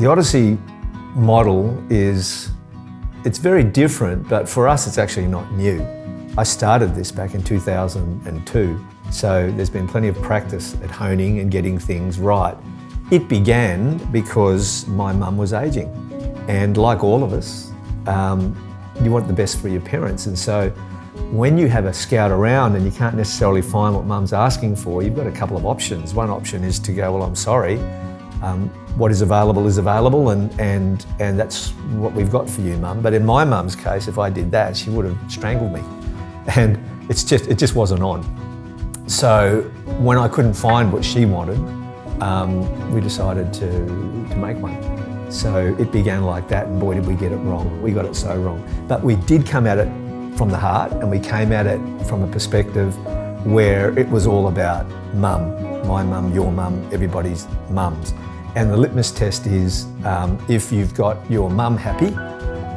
The Odyssey model it's very different, but for us it's actually not new. I started this back in 2002, so there's been plenty of practice at honing and getting things right. It began because my mum was ageing, and like all of us, you want the best for your parents, and so when you have a scout around and you can't necessarily find what mum's asking for, you've got a couple of options. One option is to go, well, I'm sorry, what is available, and that's what we've got for you, mum. But in my mum's case, if I did that, she would have strangled me, and it just wasn't on. So when I couldn't find what she wanted, we decided to make one. So it began like that, and boy, did we get it wrong. We got it so wrong. But we did come at it from the heart, and we came at it from a perspective where it was all about mum, my mum, your mum, everybody's mums. And the litmus test is, if you've got your mum happy,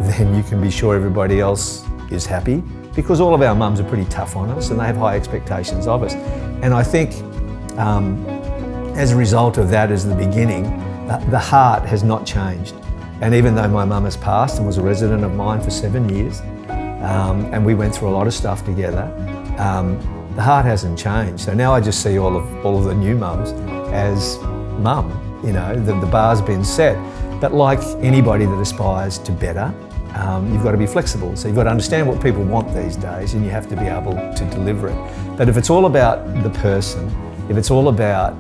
then you can be sure everybody else is happy, because all of our mums are pretty tough on us and they have high expectations of us. And I think as a result of that, as the beginning, the heart has not changed. And even though my mum has passed and was a resident of mine for 7 years, and we went through a lot of stuff together, the heart hasn't changed. So now I just see all of the new mums as mum. You know, the bar's been set. But like anybody that aspires to better, you've got to be flexible. So you've got to understand what people want these days, and you have to be able to deliver it. But if it's all about the person, if it's all about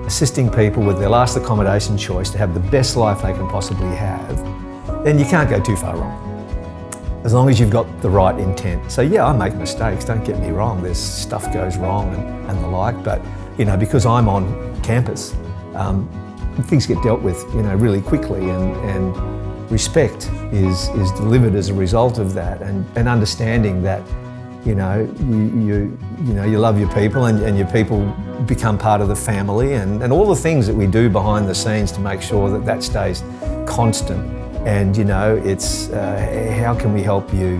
assisting people with their last accommodation choice to have the best life they can possibly have, then you can't go too far wrong, as long as you've got the right intent. So yeah, I make mistakes, don't get me wrong, there's stuff goes wrong and the like, but you know, because I'm on campus, things get dealt with, you know, really quickly, and respect is delivered as a result of that, and understanding that, you know, you love your people, and your people become part of the family, and all the things that we do behind the scenes to make sure that that stays constant. And you know, it's how can we help you?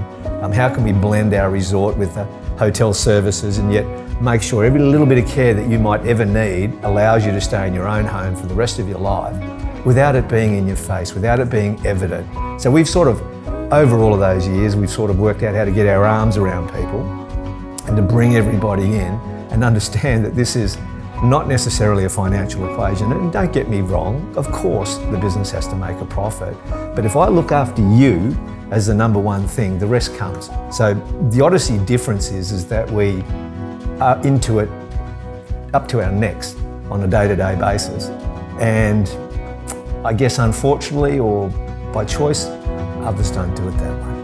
How can we blend our resort with the hotel services, and yet make sure every little bit of care that you might ever need allows you to stay in your own home for the rest of your life, without it being in your face, without it being evident. So we've sort of, over all of those years, we've sort of worked out how to get our arms around people and to bring everybody in and understand that this is not necessarily a financial equation. And don't get me wrong, of course the business has to make a profit, but if I look after you as the number one thing, the rest comes. So the Odyssey difference is that we are into it up to our necks on a day-to-day basis. And I guess unfortunately, or by choice, others don't do it that way.